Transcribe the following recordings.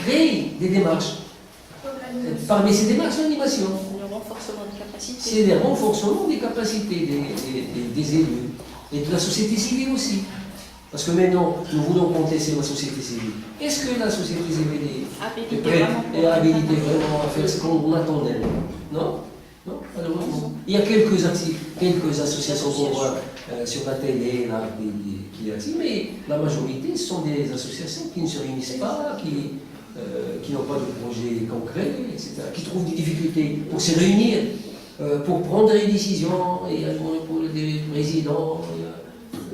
créer des démarches. Parmi ces démarches, l'animation. Le renforcement des capacités. C'est le renforcement des capacités des élus et de la société civile aussi. Parce que maintenant, nous voulons compter sur la société civile. Est-ce que la société civile est prête et habilitée vraiment à faire ce qu'on attend d'elle? Non? Non, malheureusement. Il y a quelques associations qu'on voit sur la télé là, qui activent, mais la majorité sont des associations qui ne se réunissent pas, qui n'ont pas de projet concret, etc., qui trouvent des difficultés pour se réunir, pour prendre des décisions, et pour des présidents.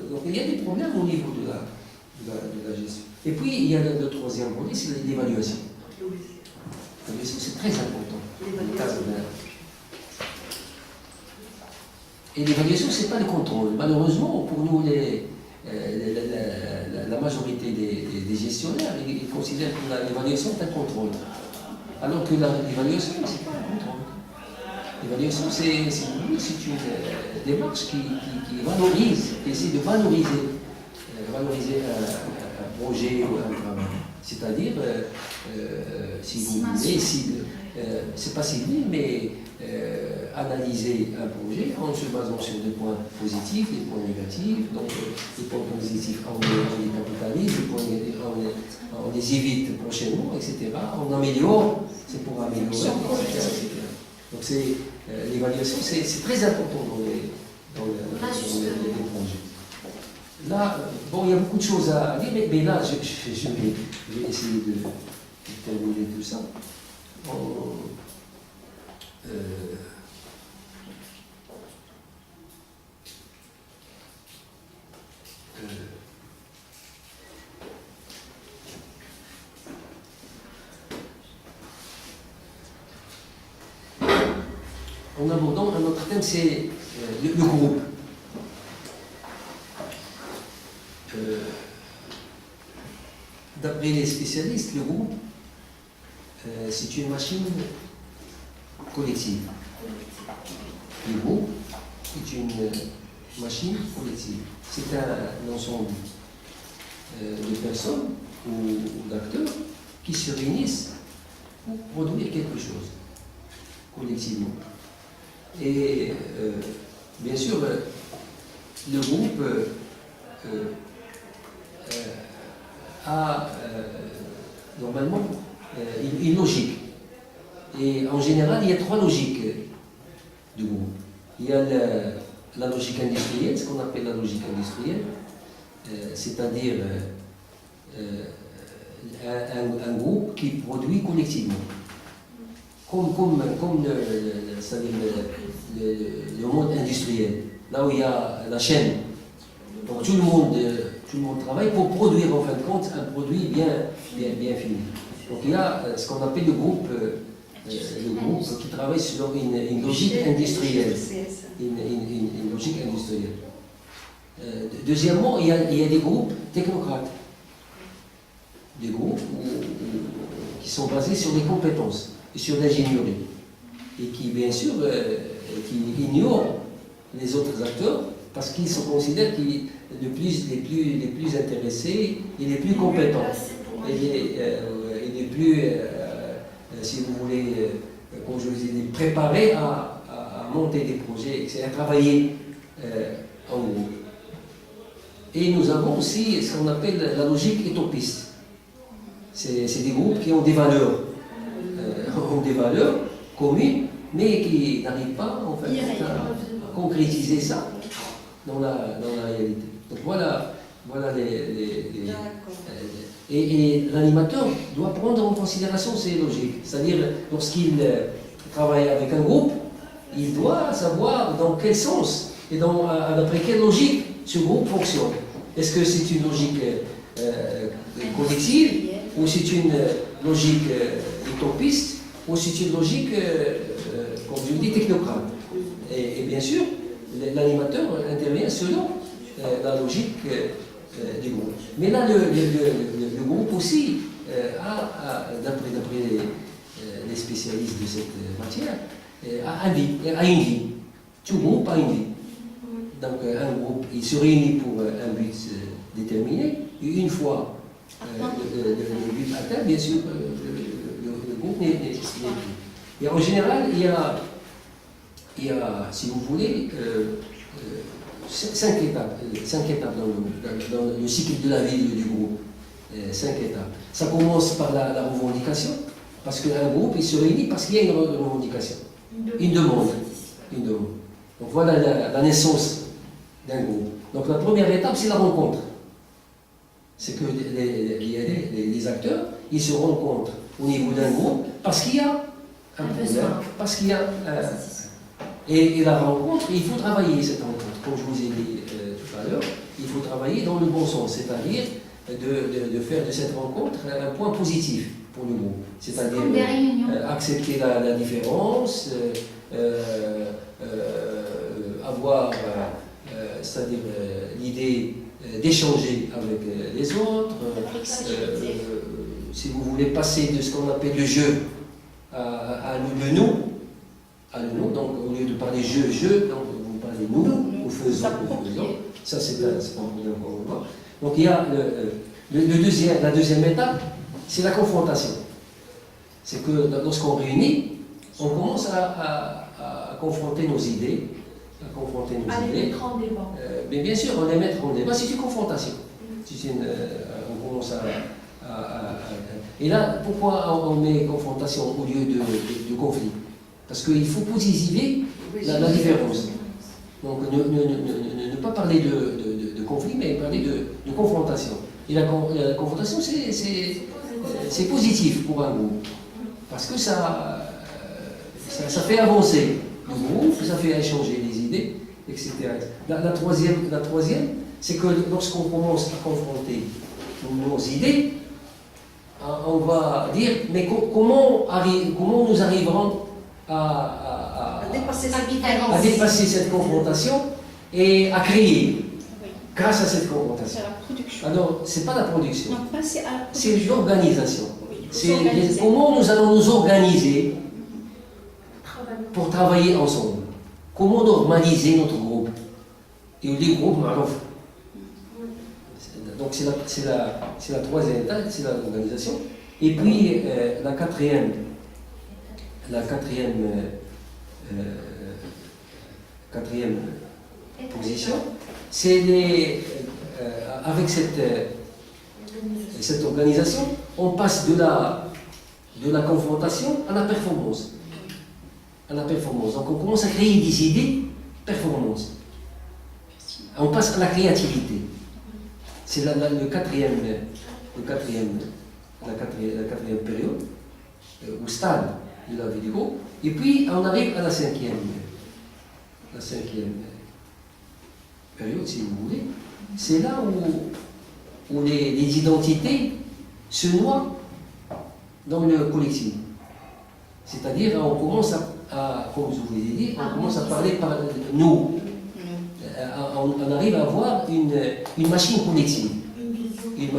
Donc il y a des problèmes au niveau de la gestion. Et puis il y a le troisième volet, c'est l'évaluation. L'évaluation, c'est très important. Et l'évaluation, ce n'est pas le contrôle. Malheureusement, pour nous, la majorité des gestionnaires, ils considèrent que l'évaluation est un contrôle. Alors que l'évaluation, ce n'est pas un contrôle. L'évaluation, c'est une démarche qui valorise, qui essaie de valoriser un projet ou un travail. C'est-à-dire, si vous voulez, c'est pas ciblé, mais analyser un projet en se basant sur des points positifs, des points négatifs. Donc, les points positifs, on les capitalise, les points négatifs, on les évite prochainement, etc. On améliore, c'est pour améliorer, etc. Donc, l'évaluation, c'est très important dans les projets. Là, bon, il y a beaucoup de choses à dire, mais là, je vais essayer de terminer tout ça. En abordant un autre thème, c'est le groupe. D'après les spécialistes, le groupe, c'est une machine collective. Le groupe est une machine collective. C'est un ensemble de personnes ou d'acteurs qui se réunissent pour produire quelque chose, collectivement. Et bien sûr, le groupe a normalement une logique. Et en général, il y a trois logiques du groupe. Il y a la logique industrielle, ce qu'on appelle la logique industrielle, c'est-à-dire un groupe qui produit collectivement. Comme c'est-à-dire le monde industriel, là où il y a la chaîne. Donc tout le monde travaille pour produire en fin de compte un produit bien fini. Donc il y a ce qu'on appelle le groupe qui travaille sur une logique industrielle. Une logique industrielle. Deuxièmement, il y a des groupes technocrates. Des groupes qui sont basés sur les compétences et sur l'ingénierie. Et qui, bien sûr, qui ignorent les autres acteurs parce qu'ils se considèrent les plus intéressés et les plus compétents. Et les plus, si vous voulez, comme je vous ai dit, préparés à monter des projets, à travailler en groupe. Et nous avons aussi ce qu'on appelle la logique utopiste. C'est des groupes qui ont des valeurs communes, mais qui n'arrivent pas en fait, à concrétiser ça dans la réalité. Donc voilà et l'animateur doit prendre en considération ces logiques. C'est-à-dire, lorsqu'il travaille avec un groupe, il doit savoir dans quel sens et d'après quelle logique ce groupe fonctionne. Est-ce que c'est une logique collective ou c'est une logique utopiste ou c'est une logique, comme je vous dis, technocrate. Et bien sûr, l'animateur intervient selon la logique du groupe. Mais là, le groupe aussi d'après les spécialistes de cette matière, a une vie. Tout groupe a une vie. Donc un groupe, il se réunit pour un but déterminé, et une fois le but atteint, bien sûr, n'est plus. Et en général, il y a, si vous voulez, 5 étapes. 5 étapes dans le cycle de la vie du groupe. 5 étapes. Ça commence par la revendication, parce qu'un groupe, il se réunit parce qu'il y a une revendication, une demande. Donc voilà la naissance d'un groupe. Donc la première étape, c'est la rencontre. C'est que les acteurs, ils se rencontrent au niveau d'un groupe parce qu'il y a un problème, parce qu'il y a... et la rencontre, il faut travailler cette rencontre. Comme je vous ai dit tout à l'heure, il faut travailler dans le bon sens, c'est-à-dire de faire de cette rencontre un point positif pour le groupe. C'est-à-dire accepter la différence, avoir c'est-à-dire l'idée d'échanger avec les autres, si vous voulez passer de ce qu'on appelle le jeu à le nous, donc au lieu de parler je, donc vous parlez nous faisons. Ça c'est un problème qu'on voit. Donc il y a la deuxième étape, c'est la confrontation. C'est que lorsqu'on réunit, on commence à confronter nos idées, les mettre en débat. Mais bien sûr, on les met en débat, c'est une confrontation. On commence et là, pourquoi on met confrontation au lieu de conflit? Parce qu'il faut positiver la différence. Donc ne pas parler de conflit, mais parler de confrontation. Et la confrontation, c'est positif pour un groupe. Parce que ça fait avancer le groupe, ça fait échanger les idées, etc. La troisième, c'est que lorsqu'on commence à confronter nos idées, on va dire, mais comment nous arriverons à dépasser cette confrontation et à créer grâce à cette confrontation. C'est la production. Alors, ce n'est pas la production, Non, passer à la c'est l'organisation. Oui, C'est comment nous allons nous organiser pour travailler ensemble. Comment normaliser notre groupe. Et les groupes, donc c'est la troisième étape, c'est l'organisation. Et puis la quatrième position, c'est avec cette organisation, on passe de la confrontation à la performance. Donc on commence à créer des idées, performance. On passe à la créativité. C'est la quatrième période, au stade de la vie du groupe. Et puis on arrive à la cinquième période, si vous voulez. C'est là où les identités se noient dans le collectif. C'est-à-dire, on commence comme je vous l'ai dit, on commence à parler par nous. On arrive à avoir une machine collective. Une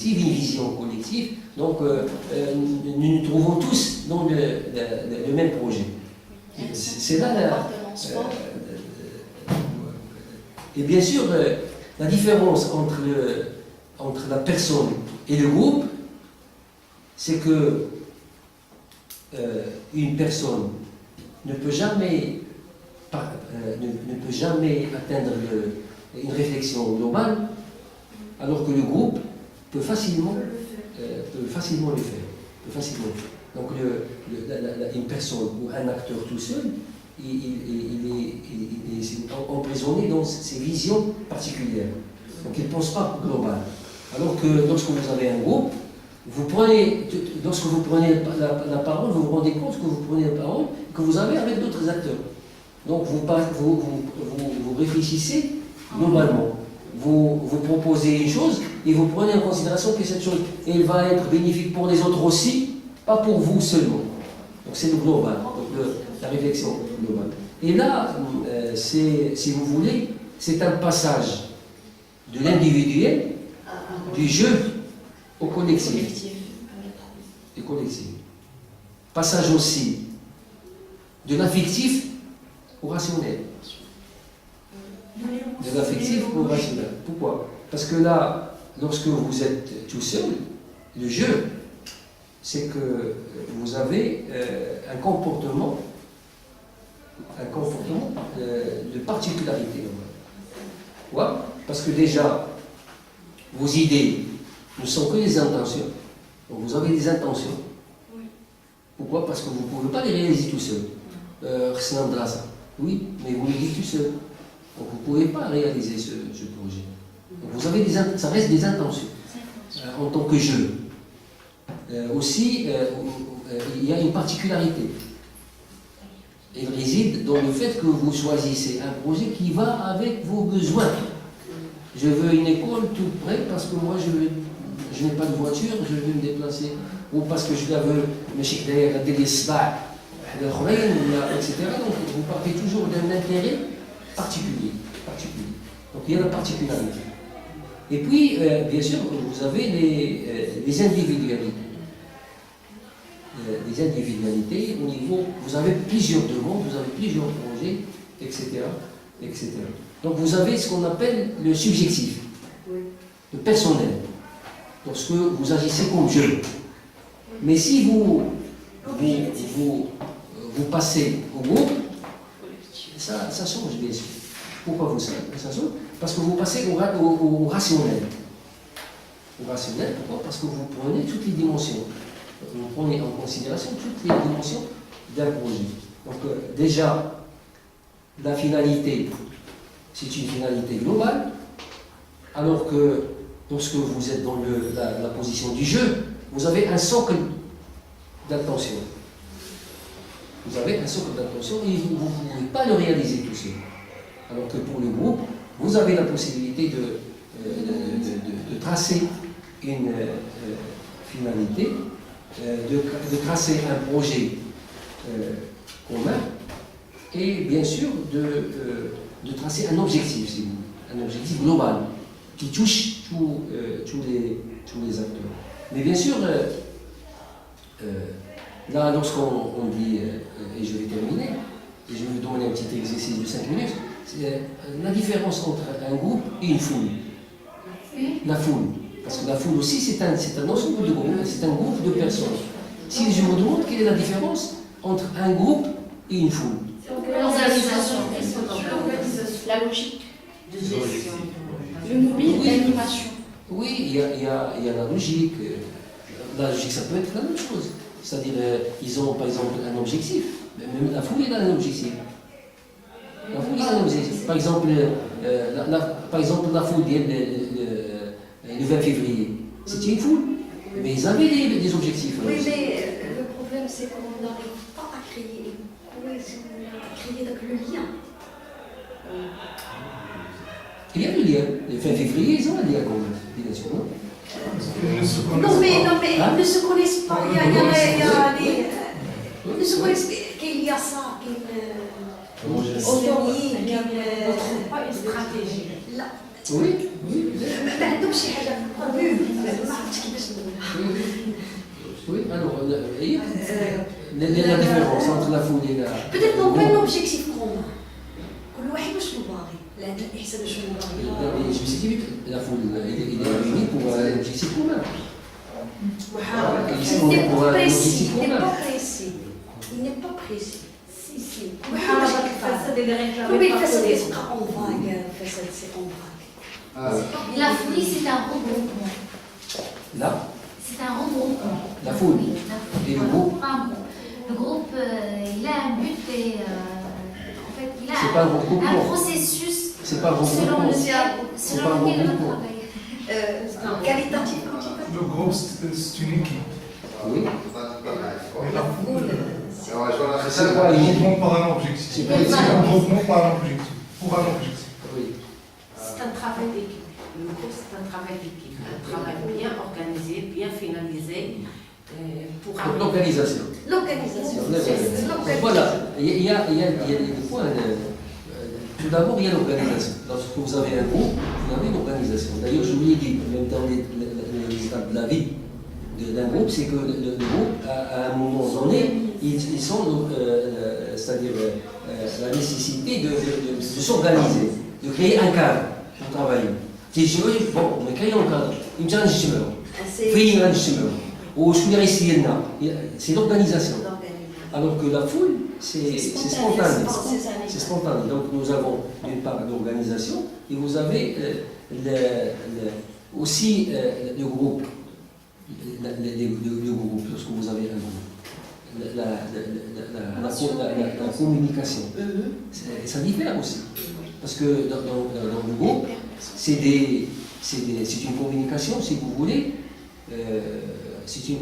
vision collective. Donc, nous nous trouvons tous dans le même projet. C'est là et bien sûr, la différence entre la personne et le groupe, c'est que une personne ne peut jamais atteindre une réflexion globale, alors que le groupe peut facilement le faire. Donc une personne ou un acteur tout seul, il est emprisonné dans ses visions particulières. Donc il ne pense pas global. Alors que lorsque vous avez un groupe, lorsque vous prenez la parole, vous vous rendez compte que vous prenez la parole que vous avez avec d'autres acteurs. Donc vous réfléchissez globalement. Vous proposez une chose et vous prenez en considération que cette chose elle va être bénéfique pour les autres aussi, pas pour vous seulement. Donc c'est le global, donc la réflexion globale. Et là, si vous voulez, c'est un passage de l'individuel, du jeu au collectif. Du collectif. Passage aussi de l'affectif au rationnel. De l'affectif au rationnel. Pourquoi? Parce que là, lorsque vous êtes tout seul, le jeu, c'est que vous avez un comportement de particularité. Pourquoi? Parce que déjà, vos idées ne sont que des intentions. Donc vous avez des intentions. Pourquoi? Parce que vous ne pouvez pas les réaliser tout seul. Oui, mais vous le dites tout seul. Donc vous ne pouvez pas réaliser ce projet. Donc vous avez ça reste des intentions en tant que jeu. Aussi, il y a une particularité. Elle réside dans le fait que vous choisissez un projet qui va avec vos besoins. Je veux une école tout près parce que moi je n'ai pas de voiture, je veux me déplacer. Ou parce que je la veux, etc. Donc vous partez toujours d'un intérêt particulier. Donc il y a la particularité. Et puis, bien sûr, vous avez les individualités. Les individualités au niveau, vous avez plusieurs demandes, vous avez plusieurs projets, etc. Donc vous avez ce qu'on appelle le subjectif, le personnel, lorsque vous agissez comme je. Mais si vous passez au groupe, ça change bien sûr. Pourquoi ça change? Parce que vous passez au rationnel. Au rationnel, pourquoi? Parce que vous prenez toutes les dimensions. Vous prenez en considération toutes les dimensions d'un projet. Donc déjà, la finalité, c'est une finalité globale, alors que lorsque vous êtes dans la position du jeu, vous avez un socle d'attention. Vous avez un socle d'attention et vous ne pouvez pas le réaliser tout seul. Alors que pour le groupe, vous avez la possibilité de tracer une finalité, de tracer un projet commun et bien sûr de tracer un objectif, si vous voulez, un objectif global qui touche tous les acteurs. Mais bien sûr, là, lorsqu'on dit, et je vais terminer, et je vais vous donner un petit exercice de 5 minutes, c'est la différence entre un groupe et une foule. La foule. Parce que la foule aussi, c'est un ensemble de groupes, c'est un groupe de personnes. Si je vous demande quelle est la différence entre un groupe et une foule. L'organisation, la logique, le mobile, l'animation. Oui, il y a la logique. La logique, ça peut être la même chose. C'est-à-dire, ils ont par exemple un objectif. Même la foule, elle a un objectif. La foule, elle a un objectif. Par exemple, la foule le 20 février, c'était une foule. Mais ils avaient des objectifs. Oui, mais le problème, c'est qu'on n'arrive pas à créer le lien. Il y a le lien. Le 20 février, ils ont un lien quand même, bien sûr. Non, mais ils ne se connaissent pas. Ils ne se connaissent pas qu'il y a ça, qu'il ne trouve pas une stratégie. Oui. Oui, alors, la différence entre la foule et la... Peut-être non pas un objectif commun. كل واحد واش باغي لان الاحسان شنو باغي Je me suis dit, la foule, il est réuni pour un objectif commun. Il n'est pas précis. Si, si. Oui, c'est en vague. La folie, c'est un regroupement. Là, c'est un regroupement. La foule. Oui, la foule. Et le groupe. Le groupe, il a un but et en fait, il a un processus c'est pas un selon lequel on regroupement. travaille. Qualitatif. Le groupe, c'est une équipe. Oui. Mais la foule, C'est quoi un une équipe? groupement par un objectif. C'est C'est un groupement par un objectif. Pour un objectif. Oui. C'est un travail d'équipe. Le groupe, c'est un travail d'équipe. Un travail bien organisé, bien finalisé. Pour L'organisation. L'organisation. Voilà, il y a des points. Tout d'abord, il y a l'organisation. Lorsque vous avez un groupe, vous avez une organisation. D'ailleurs, je vous l'ai dit, même dans les étapes de la vie d'un groupe, c'est que le groupe, à un moment donné, ils sont, c'est-à-dire la nécessité de s'organiser, de créer un cadre pour travailler. Bon, on crée un cadre. Une challenge, c'est l'organisation. Alors que la foule, c'est spontané. C'est spontané. Donc nous avons d'une part l'organisation et vous avez aussi le groupe. Le groupe, lorsque vous avez un groupe. La communication. Ça diffère aussi. Parce que dans le groupe, c'est une communication, si vous voulez, c'est une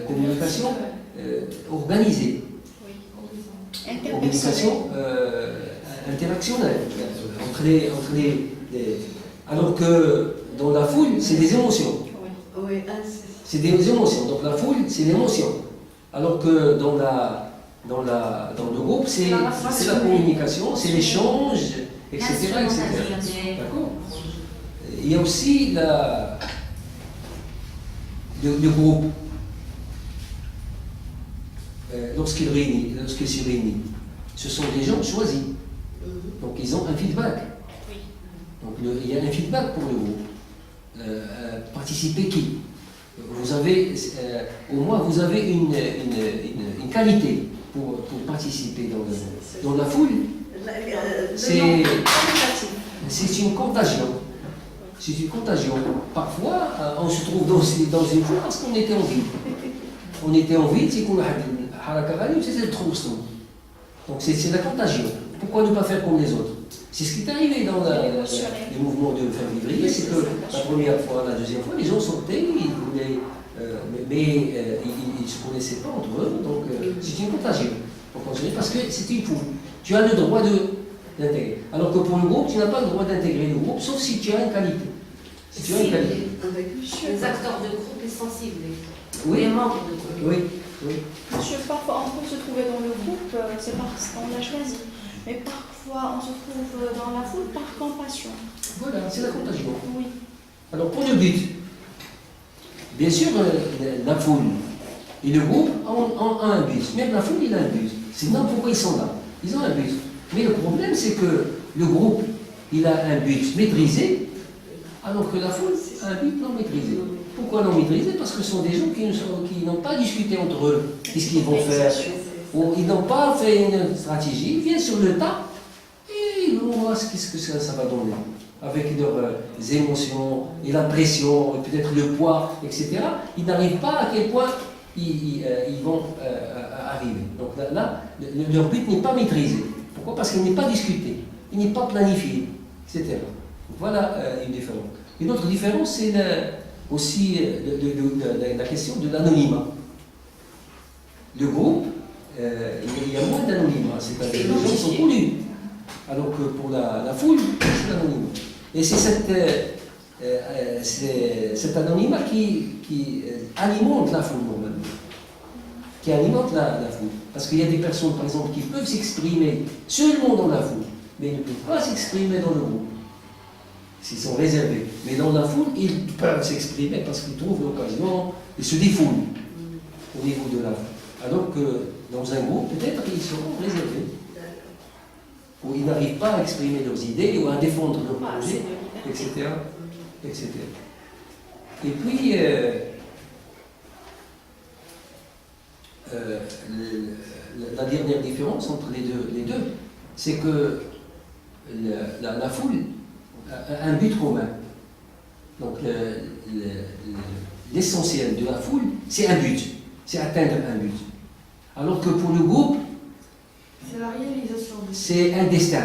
communication organisée. Communication interactionnelle entre les. Alors que dans la foule, c'est des émotions. C'est des émotions. Donc la foule, c'est l'émotion. Alors que dans le groupe, c'est la communication, c'est l'échange, etc. D'accord. Il y a aussi le groupe. Lorsqu'il se réunit, ce sont des gens choisis. Donc ils ont un feedback. Donc il y a un feedback pour le groupe. Participer qui? Vous avez, au moins vous avez une qualité pour participer dans la foule. C'est une contagion. C'est une contagion. Parfois, on se trouve dans une foule parce qu'on était en ville. On était en ville, c'est qu'on a c'est trop. Donc c'est la contagion. Pourquoi ne pas faire comme les autres? C'est ce qui est arrivé dans les mouvements de fin février, c'est que la première fois, la deuxième fois, les gens sortaient, ils voulaient, mais ils ne se connaissaient pas entre eux, donc c'est une contagion. Parce que c'est une foule. Tu as le droit d'intégrer. Alors que pour le groupe, tu n'as pas le droit d'intégrer le groupe, sauf si tu as une qualité. Si tu as une qualité. Les acteurs de groupe sont sensibles. Oui. Les membres de groupe. Oui. Oui. Monsieur, parfois on peut se trouver dans le groupe, c'est parce qu'on l'a choisi. Mais parfois on se trouve dans la foule par compassion. Voilà, c'est la contagion. Oui. Alors pour le but, bien sûr, la foule et le groupe ont un but. Même la foule, il a un but. Sinon, pourquoi ils sont là? Ils ont un but. Mais le problème, c'est que le groupe, il a un but maîtrisé, alors que la foule a un but non maîtrisé. Pourquoi non maîtrisé? Parce que ce sont des gens qui n'ont pas discuté entre eux qu'est-ce qu'ils vont faire. Ou ils n'ont pas fait une stratégie, ils viennent sur le tas et ils vont voir ce que ça va donner. Avec leurs émotions et la pression, et peut-être le poids, etc. Ils n'arrivent pas à quel point ils vont arriver. Donc là, leur but n'est pas maîtrisé. Pourquoi? Parce qu'il n'est pas discuté, il n'est pas planifié, etc. Donc voilà une différence. Une autre différence, c'est aussi la question de l'anonymat. Le groupe, il y a moins d'anonymat, c'est-à-dire que les gens sont connus. Alors que pour la foule, c'est l'anonymat. Et c'est cet anonymat qui alimente la foule normalement. Qui alimente la foule. Parce qu'il y a des personnes, par exemple, qui peuvent s'exprimer seulement dans la foule, mais ils ne peuvent pas s'exprimer dans le groupe. S'ils sont réservés. Mais dans la foule, ils peuvent s'exprimer parce qu'ils trouvent l'occasion, ils se défoulent au niveau de la foule. Alors que dans un groupe, peut-être ils seront réservés. Ou ils n'arrivent pas à exprimer leurs idées ou à défendre leurs projets, etc., etc. Et puis, la dernière différence entre les deux, c'est que la foule a un but commun. Donc l'essentiel de la foule, c'est un but, c'est atteindre un but. Alors que pour le groupe, c'est la réalisation. C'est un destin.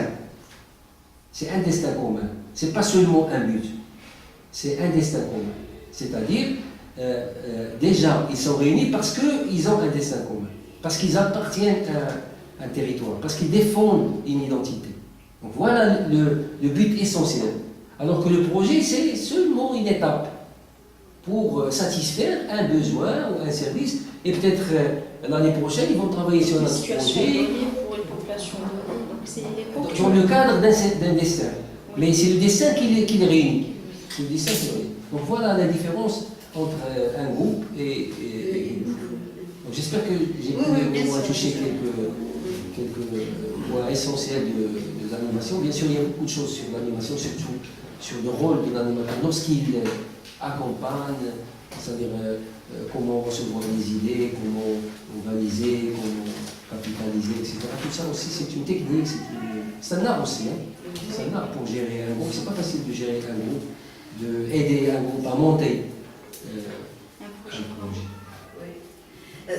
C'est un destin commun. C'est pas seulement un but. C'est un destin commun. C'est-à-dire, déjà, ils sont réunis parce qu'ils ont un destin commun. Parce qu'ils appartiennent à un territoire. Parce qu'ils défendent une identité. Donc voilà le but essentiel. Alors que le projet, c'est seulement une étape pour satisfaire un besoin ou un service. Et peut-être l'année prochaine, ils vont travailler sur notre projet. Dans le cadre d'un destin. Mais c'est le destin qui les réunit. C'est le destin qui les réunit. Donc voilà la différence entre un groupe et donc j'espère que j'ai pu au moins toucher quelques points essentiels de l'animation. Bien sûr, il y a beaucoup de choses sur l'animation, surtout sur le rôle de l'animateur lorsqu'il accompagne, c'est-à-dire comment recevoir les idées, comment organiser, comment capitaliser, etc. Tout ça aussi, c'est une technique, c'est un art aussi. Hein. C'est un art pour gérer un groupe. C'est pas facile de gérer un groupe, d'aider un groupe à monter un projet. Oui.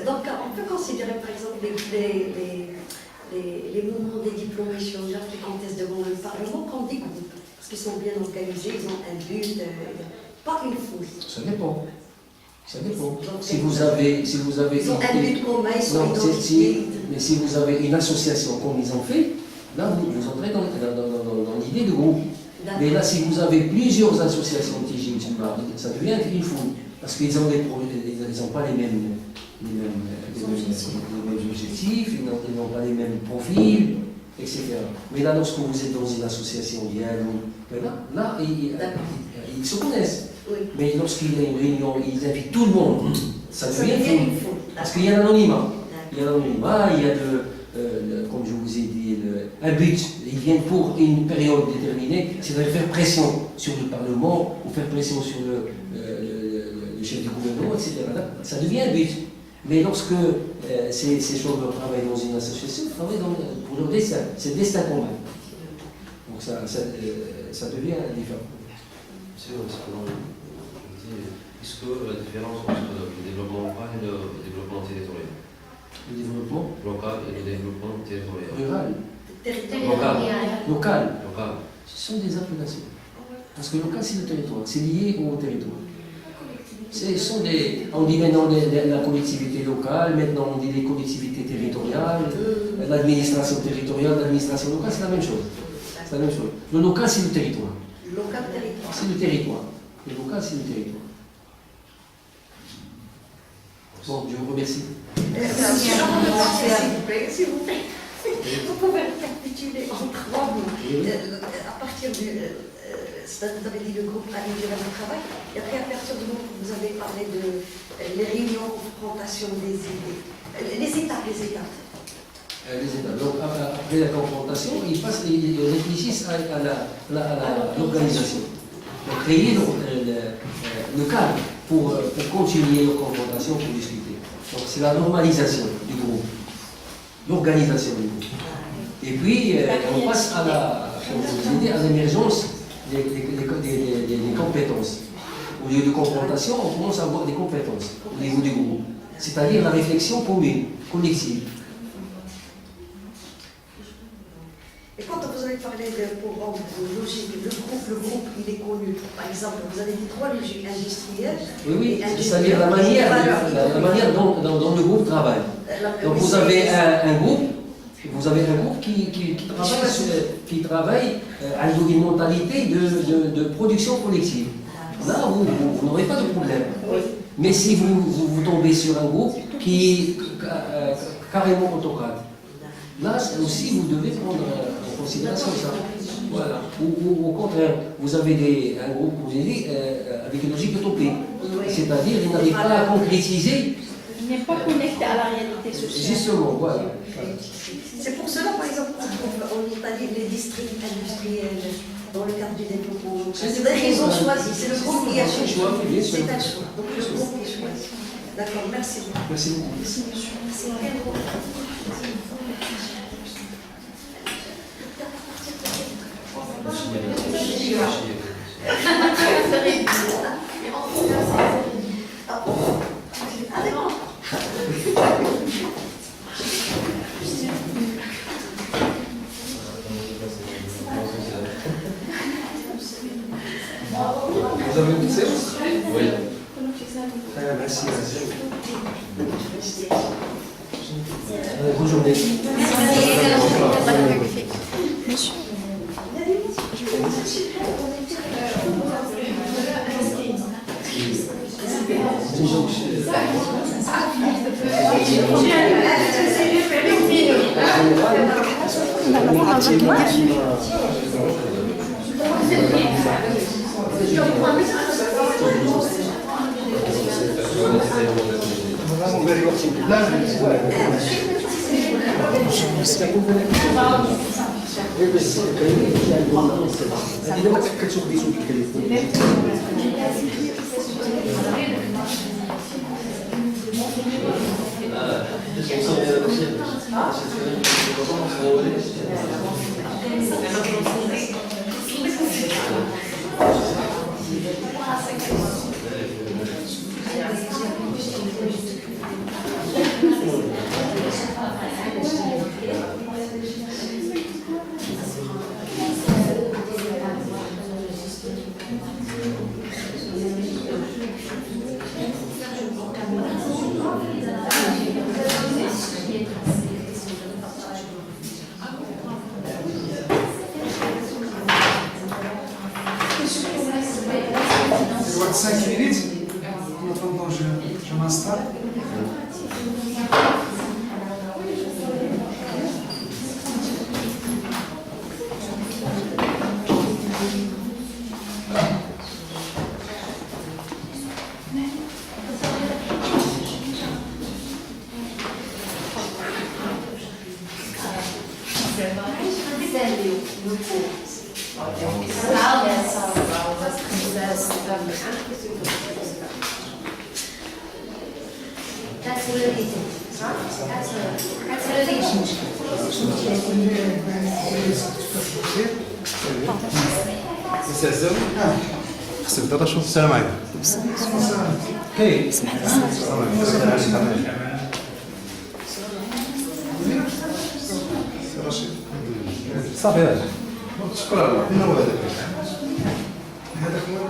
Donc, on peut considérer, par exemple, les mouvements des diplômés chirurgiens qui contestent devant le Parlement comme des groupes, parce qu'ils sont bien organisés, ils ont un but, pas une foule. Ça dépend. Ça dépend. Donc, si vous avez ils ont un but commun, ils sont identifiés. Mais si vous avez une association comme ils ont fait, là vous entrez dans l'idée de groupe. Mais là, si vous avez plusieurs associations TG, ça devient une foule. Parce qu'ils ont ils n'ont pas les mêmes objectifs, ils n'ont pas les mêmes profils, etc. Mais là, lorsque vous êtes dans une association, là ils se connaissent. Oui. Mais lorsqu'il y a une réunion, ils invitent tout le monde, ça devient une foule. Parce qu'il y a l'anonymat. Il y a l'anonymat, il y a comme je vous ai dit, un but. Ils viennent pour une période déterminée, c'est de faire pression sur le Parlement ou faire pression sur le chef du gouvernement, etc. Ça devient un but. Mais lorsque ces chômeurs travaillent dans une association, ils travaillent pour leur destin. C'est le destin commun. Donc ça devient différent. Est-ce que la différence entre le développement local et le développement territorial? Le développement local et le développement territorial. Rural. Local. Ce sont des appellations. Parce que local, c'est le territoire. C'est lié au territoire. On dit maintenant la collectivité locale, maintenant on dit les collectivités territoriales, l'administration territoriale, l'administration locale, c'est la même chose. C'est la même chose. Le local, c'est le territoire. C'est le territoire. Le local, c'est le territoire. Bon, je vous remercie. S'il vous plaît. Vous pouvez récapituler en 3 mots. À partir du. Vous avez dit le groupe individuel de travail. Et après, à partir du moment où vous avez parlé de les réunions, confrontation des idées. Les étapes. Les étapes. Donc, après la confrontation, ils réfléchissent à l'organisation. Donc, créer le cadre pour continuer leur confrontation, pour discuter. Donc, c'est la normalisation du groupe, l'organisation du groupe. Et puis, on passe à l'émergence des compétences. Au lieu de confrontation, on commence à avoir des compétences au niveau du groupe. C'est-à-dire la réflexion commune, collective. Et quand vous avez parlé pour rendre logique, le groupe, il est connu. Par exemple, vous avez dit 3 logiques industrielles. Oui, c'est-à-dire la manière dont le groupe travaille. Donc vous avez un groupe qui travaille avec une mentalité de production collective. Là, vous n'aurez pas de problème. Mais si vous tombez sur un groupe qui est carrément autocrate, là aussi vous devez prendre en considération ça. Voilà. Ou au contraire, vous avez un groupe, vous avez dit, avec une logique utopique. C'est-à-dire, il n'arrive pas à concrétiser. Il n'est pas connecté à la réalité sociale. Justement, voilà. C'est pour cela, par exemple, en Italie, les districts industriels, dans le cadre du développement. C'est-à-dire qu'ils ont choisi, c'est le groupe qui a choisi. C'est un choix. Donc le groupe qui choisit. D'accord, merci. Merci beaucoup. Merci, monsieur. C'est quel groupe? Vous avez une petite séance? Oui. Merci. Bonne journée. Monsieur. 5 minutes. En attendant, je m'installe. That's what it is. That's what it is. السلام عليكم. كيف؟ صافي هذا. شكرا. من هو هذاك؟ هذاك هو.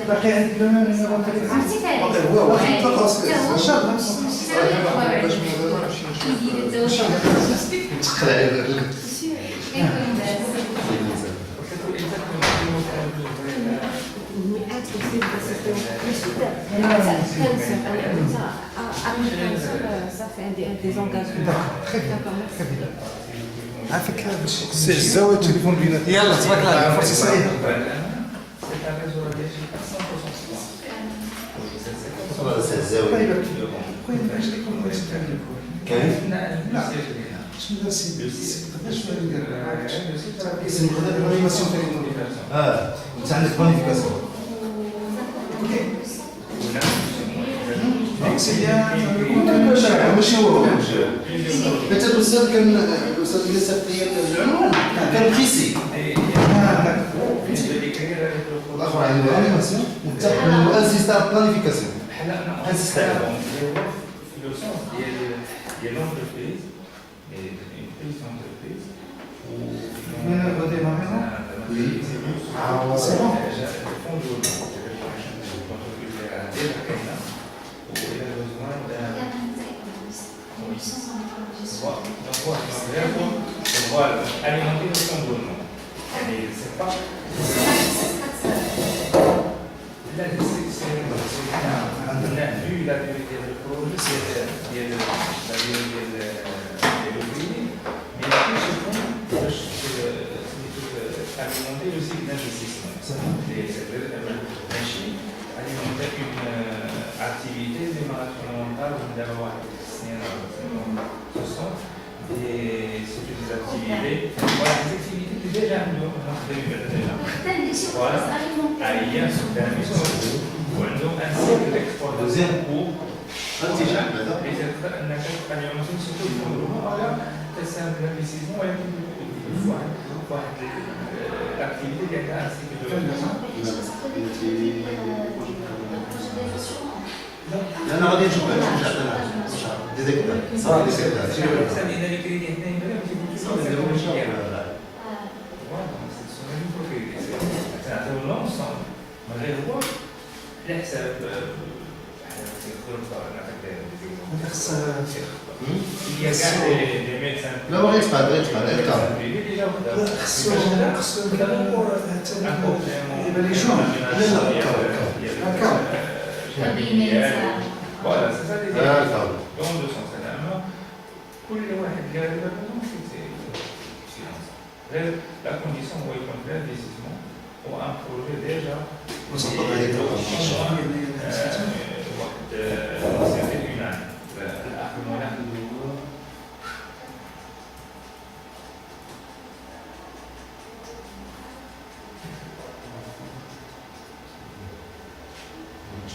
باقي عندك عرفتي فريد هو واحد تقص ان شاء الله باش نتقل عليه Ça fait des engagements. عافاك سي عزاوي التليفون بيناتنا يلا تبارك الله فرصه سعيده كاين؟ لا شنو دار سيدي؟ قداش دار؟ اسم غدا بلانيفاسيون انت عندك بلانيفيكاسيون ماشي هو حتى الاستاذ كان الاستاذ اللي سافر العنوان كان بريسي الاخر عندنا بلانيفاسيون وانت الانسيستار بلانيفيكاسيون ديال لونتربريز une petite entreprise où on a redémarré oui c'est bon voilà, alimenter le fonds d'eau. Mais c'est pas. Là, on a vu la vérité du projet, c'est la vérité de l'ouvrier, mais la plus c'est alimenter le cycle d'investissement. Alimenter une activité démarragementale d'avoir ce sont c'est des activités, voilà, des activités qui déjà nous voilà, il y a un certain où nous un cycle d'export deuxième cours, déjà, et cette alimentation surtout pour le moment, voilà, c'est un investissement, l'activité qui a un cycle de لا انا غادي نشوف ديزيكتور صافي ديزيكتور sono delle voci واضح السؤال يقول تعتبرون صعب من غير هو على حساب il y a des médecins لا ما غيتقاد خصو يبان لي جون voilà c'est ça l'idée dans le sens العام كل واحد قال la condition où il prend la décision ou un projet déjà c'est une année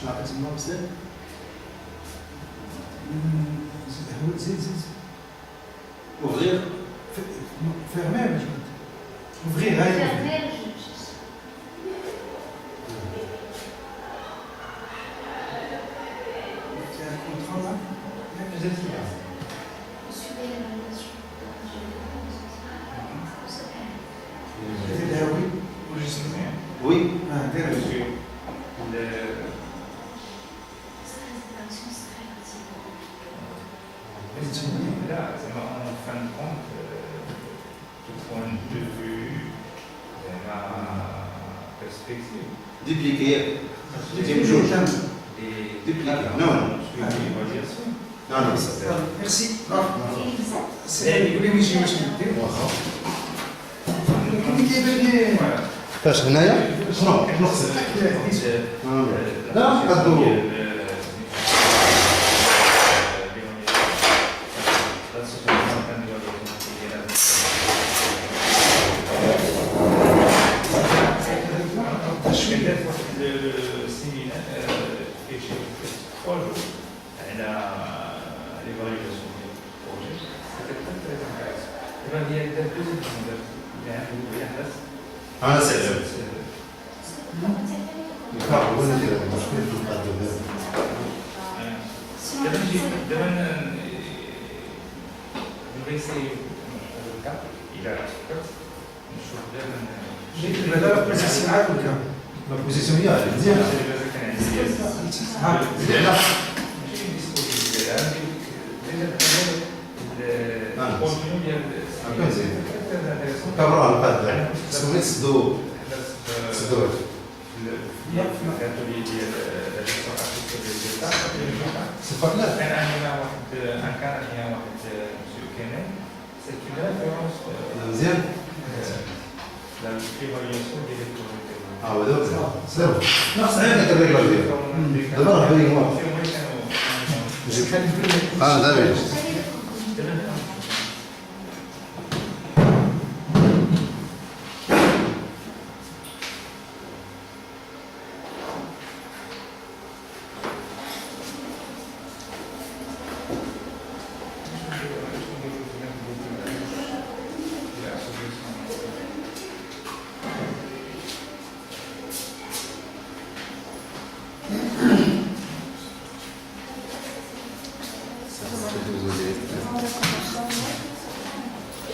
شنو عطيتي لنا بزاف زيد Ouvrir. fermer ouvrir هاي Oui. Là, c'est en fin de compte, du point de vue de ma perspective, Dupliquer. Non, non, ça fait. Merci. C'est يقول لي يجي واش ندير كي كيبان لي فاش هنايا شنو خصك لا قدو أنا سألت. لا بوزيسيون هي مزيانه كبروا على القد سويت سدو صفر لا كان عندنا واحد كان عندنا واحد مسيو كيني سي اون ريفيرونس مزيان لا ايفالياسيون ديال الكوميتي ودابا سير ناقص عينك الريغلار ديالك دابا راه باين واضح دابا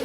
Et